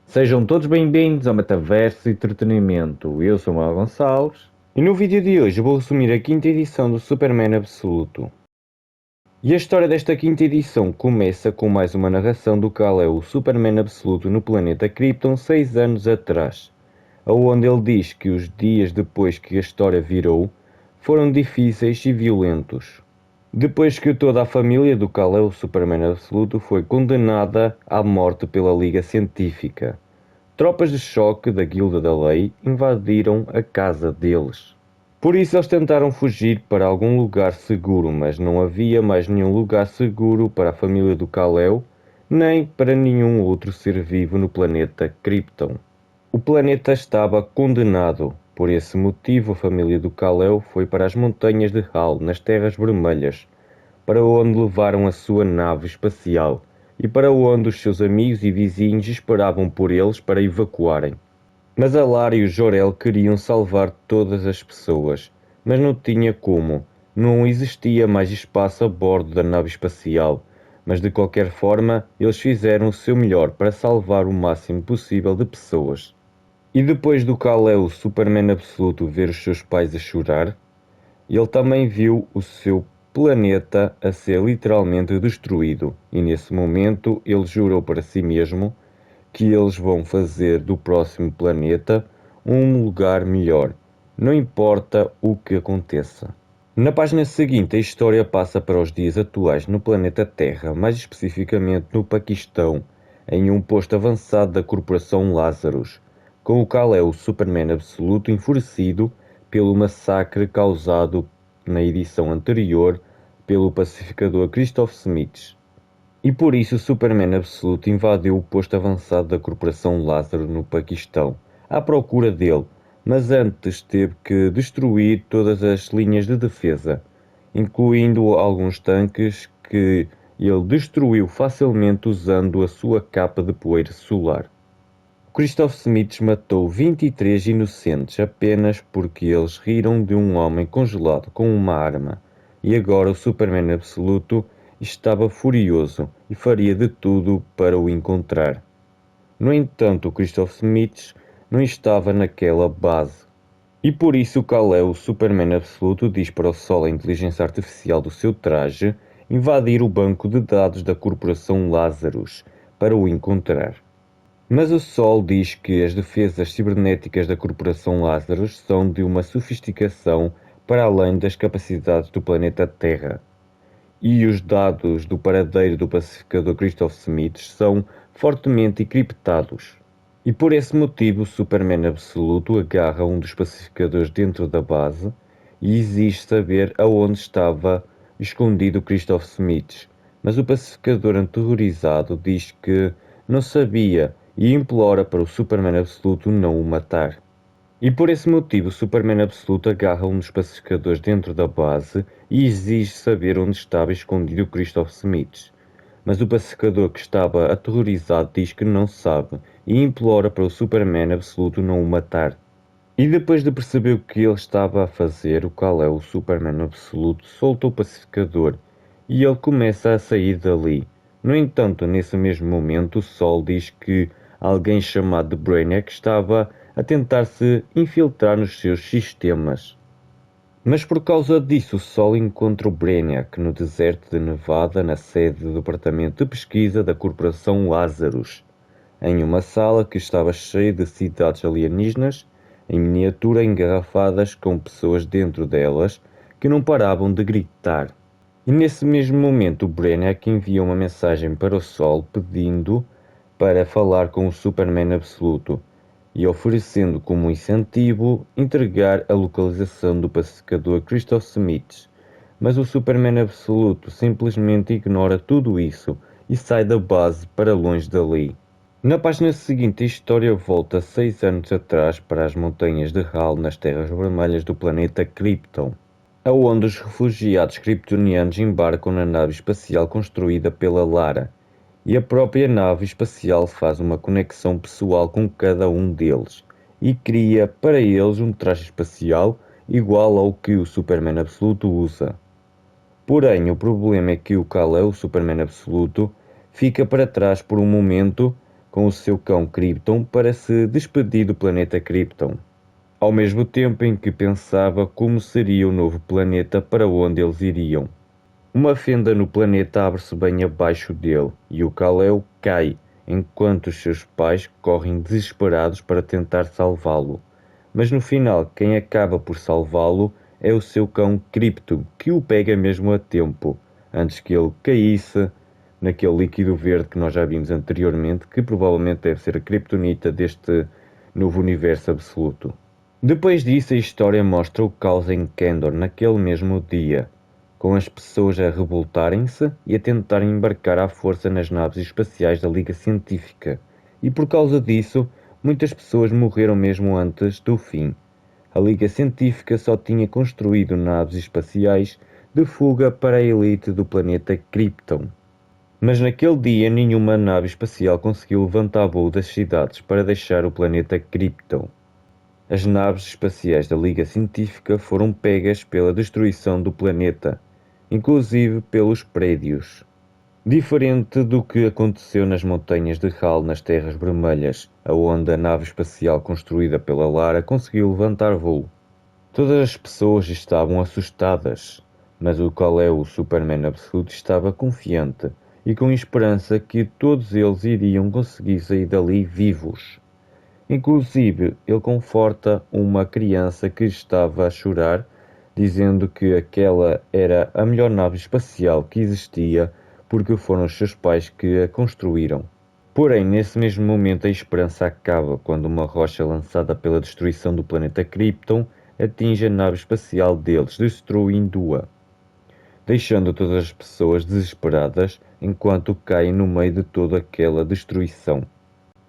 Sejam todos bem-vindos ao Metaverso Entretenimento. Eu sou o Manuel Gonçalves e no vídeo de hoje eu vou resumir a quinta edição do Superman Absoluto. E a história desta quinta edição começa com mais uma narração do qual é o Superman Absoluto no planeta Krypton 6 anos atrás, onde ele diz que os dias depois que a história virou foram difíceis e violentos. Depois que toda a família do Kal-El Superman Absoluto foi condenada à morte pela Liga Científica, tropas de choque da Guilda da Lei invadiram a casa deles. Por isso eles tentaram fugir para algum lugar seguro, mas não havia mais nenhum lugar seguro para a família do Kal-El, nem para nenhum outro ser vivo no planeta Krypton. O planeta estava condenado. Por esse motivo, a família do Kal-El foi para as montanhas de Hal, nas Terras Vermelhas, para onde levaram a sua nave espacial e para onde os seus amigos e vizinhos esperavam por eles para evacuarem. Mas a Lara e o Jor-El queriam salvar todas as pessoas, mas não tinha como. Não existia mais espaço a bordo da nave espacial, mas de qualquer forma eles fizeram o seu melhor para salvar o máximo possível de pessoas. E depois do Kal-El, o Superman Absoluto, ver os seus pais a chorar, ele também viu o seu planeta a ser literalmente destruído, e nesse momento ele jurou para si mesmo que eles vão fazer do próximo planeta um lugar melhor, não importa o que aconteça. Na página seguinte, a história passa para os dias atuais no planeta Terra, mais especificamente no Paquistão, em um posto avançado da Corporação Lazarus, com o Kal-El Superman Absoluto enfurecido pelo massacre causado na edição anterior pelo pacificador Christoph Smith. E por isso o Superman Absoluto invadiu o posto avançado da Corporação Lázaro no Paquistão, à procura dele, mas antes teve que destruir todas as linhas de defesa, incluindo alguns tanques que ele destruiu facilmente usando a sua capa de poeira solar. Christoph Smith matou 23 inocentes apenas porque eles riram de um homem congelado com uma arma, e agora o Superman Absoluto estava furioso e faria de tudo para o encontrar. No entanto, Christoph Smith não estava naquela base. E por isso Kal-El, o Superman Absoluto, diz para o Sol, a inteligência artificial do seu traje, invadir o banco de dados da Corporação Lazarus para o encontrar. Mas o Sol diz que as defesas cibernéticas da Corporação Lazarus são de uma sofisticação para além das capacidades do planeta Terra, e os dados do paradeiro do pacificador Christoph Smith são fortemente encriptados. E por esse motivo, o Superman Absoluto agarra um dos pacificadores dentro da base e exige saber aonde estava escondido Christoph Smith. Mas o pacificador aterrorizado diz que não sabia e implora para o Superman Absoluto não o matar. E por esse motivo, o Superman Absoluto agarra um dos pacificadores dentro da base e exige saber onde estava escondido Christoph Smith. Mas o pacificador, que estava aterrorizado, diz que não sabe e implora para o Superman Absoluto não o matar. E depois de perceber o que ele estava a fazer, o qual é o Superman Absoluto, solta o pacificador e ele começa a sair dali. No entanto, nesse mesmo momento, o Sol diz que alguém chamado Brainiac estava a tentar se infiltrar nos seus sistemas. Mas por causa disso, o Sol encontra o Brainiac no deserto de Nevada, na sede do Departamento de Pesquisa da Corporação Lazarus, em uma sala que estava cheia de cidades alienígenas, em miniatura engarrafadas com pessoas dentro delas que não paravam de gritar. E nesse mesmo momento, o Brainiac envia uma mensagem para o Sol pedindo para falar com o Superman Absoluto e oferecendo como incentivo entregar a localização do pacificador Christoph Smith. Mas o Superman Absoluto simplesmente ignora tudo isso e sai da base para longe dali. Na página seguinte, a história volta 6 anos atrás para as montanhas de Hal, nas Terras Vermelhas do planeta Krypton, aonde os refugiados kryptonianos embarcam na nave espacial construída pela Lara, e a própria nave espacial faz uma conexão pessoal com cada um deles e cria para eles um traje espacial igual ao que o Superman Absoluto usa. Porém, o problema é que o Kal-El, o Superman Absoluto, fica para trás por um momento com o seu cão Krypton para se despedir do planeta Krypton, ao mesmo tempo em que pensava como seria o novo planeta para onde eles iriam. Uma fenda no planeta abre-se bem abaixo dele e o Kal-El cai, enquanto os seus pais correm desesperados para tentar salvá-lo. Mas no final, quem acaba por salvá-lo é o seu cão Krypton, que o pega mesmo a tempo, antes que ele caísse naquele líquido verde que nós já vimos anteriormente, que provavelmente deve ser a Kryptonita deste novo universo absoluto. Depois disso, a história mostra o caos em Kandor naquele mesmo dia, com as pessoas a revoltarem-se e a tentarem embarcar à força nas naves espaciais da Liga Científica, e por causa disso, muitas pessoas morreram mesmo antes do fim. A Liga Científica só tinha construído naves espaciais de fuga para a elite do planeta Krypton. Mas naquele dia nenhuma nave espacial conseguiu levantar voo das cidades para deixar o planeta Krypton. As naves espaciais da Liga Científica foram pegas pela destruição do planeta, inclusive pelos prédios. Diferente do que aconteceu nas montanhas de Hal nas Terras Vermelhas, aonde a nave espacial construída pela Lara conseguiu levantar voo. Todas as pessoas estavam assustadas, mas o Kal-El, o Superman absoluto, estava confiante e com esperança que todos eles iriam conseguir sair dali vivos. Inclusive, ele conforta uma criança que estava a chorar, dizendo que aquela era a melhor nave espacial que existia porque foram os seus pais que a construíram. Porém, nesse mesmo momento, a esperança acaba quando uma rocha lançada pela destruição do planeta Krypton atinge a nave espacial deles, destruindo-a, deixando todas as pessoas desesperadas enquanto caem no meio de toda aquela destruição.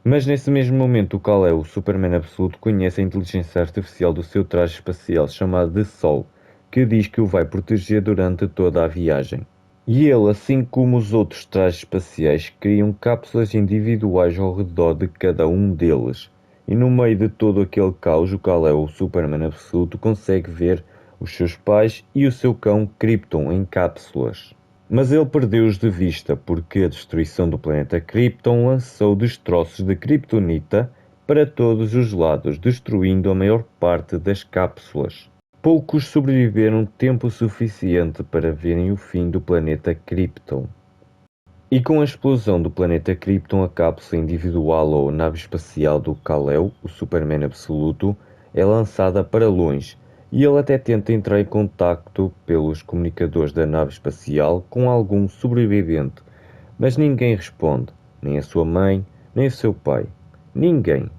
Mas nesse mesmo momento, o Kal-El, o Superman absoluto, conhece a inteligência artificial do seu traje espacial chamado de Sol, que diz que o vai proteger durante toda a viagem. E ele, assim como os outros trajes espaciais, criam cápsulas individuais ao redor de cada um deles. E no meio de todo aquele caos, o Kal-El, o Superman absoluto, consegue ver os seus pais e o seu cão Krypton em cápsulas. Mas ele perdeu-os de vista porque a destruição do planeta Krypton lançou destroços de Kryptonita para todos os lados, destruindo a maior parte das cápsulas. Poucos sobreviveram tempo suficiente para verem o fim do planeta Krypton. E com a explosão do planeta Krypton, a cápsula individual ou nave espacial do Kal-El, o Superman absoluto, é lançada para longe, e ele até tenta entrar em contacto pelos comunicadores da nave espacial com algum sobrevivente, mas ninguém responde, nem a sua mãe, nem o seu pai. Ninguém.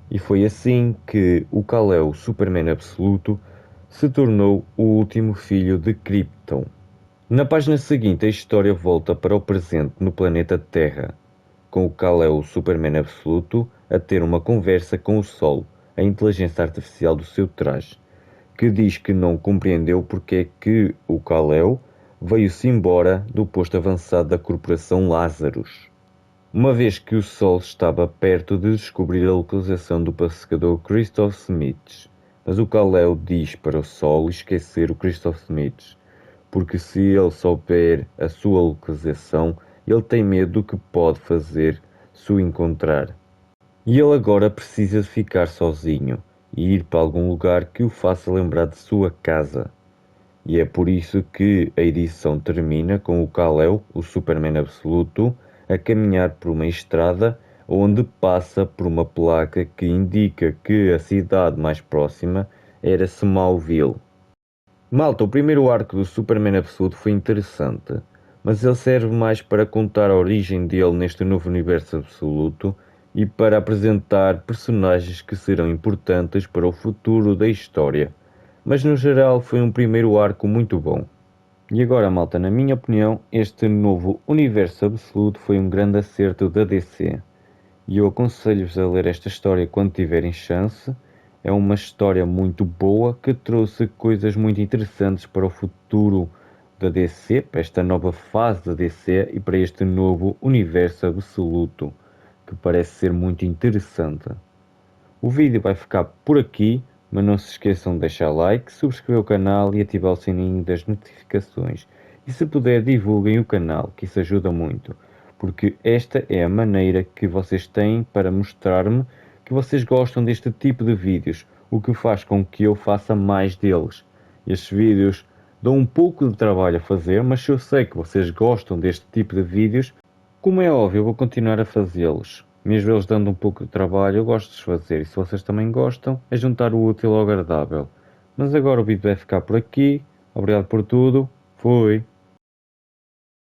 E foi assim que o Kal-El, o Superman absoluto, se tornou o último filho de Krypton. Na página seguinte, a história volta para o presente no planeta Terra, com o Kal-El, o Superman absoluto, a ter uma conversa com o Sol, a inteligência artificial do seu traje, que diz que não compreendeu porque é que o Kal-El veio-se embora do posto avançado da Corporação Lazarus, uma vez que o Sol estava perto de descobrir a localização do pescador Christoph Smith. Mas o Kal-El diz para o Sol esquecer o Christoph Smith, porque se ele souber a sua localização, ele tem medo do que pode fazer se o encontrar. E ele agora precisa de ficar sozinho e ir para algum lugar que o faça lembrar de sua casa. E é por isso que a edição termina com o Kal-El, o Superman absoluto, a caminhar por uma estrada onde passa por uma placa que indica que a cidade mais próxima era Smallville. Malta, o primeiro arco do Superman absoluto foi interessante, mas ele serve mais para contar a origem dele neste novo universo absoluto e para apresentar personagens que serão importantes para o futuro da história. Mas no geral foi um primeiro arco muito bom. E agora, malta, na minha opinião, este novo universo absoluto foi um grande acerto da DC. E eu aconselho-vos a ler esta história quando tiverem chance. É uma história muito boa que trouxe coisas muito interessantes para o futuro da DC, para esta nova fase da DC e para este novo universo absoluto, que parece ser muito interessante. O vídeo vai ficar por aqui, mas não se esqueçam de deixar like, subscrever o canal e ativar o sininho das notificações. E se puder, divulguem o canal, que isso ajuda muito, porque esta é a maneira que vocês têm para mostrar-me que vocês gostam deste tipo de vídeos, o que faz com que eu faça mais deles. Estes vídeos dão um pouco de trabalho a fazer, mas se eu sei que vocês gostam deste tipo de vídeos, como é óbvio, eu vou continuar a fazê-los. Mesmo eles dando um pouco de trabalho, eu gosto de os fazer. E se vocês também gostam, é juntar o útil ao agradável. Mas agora o vídeo vai ficar por aqui. Obrigado por tudo. Fui.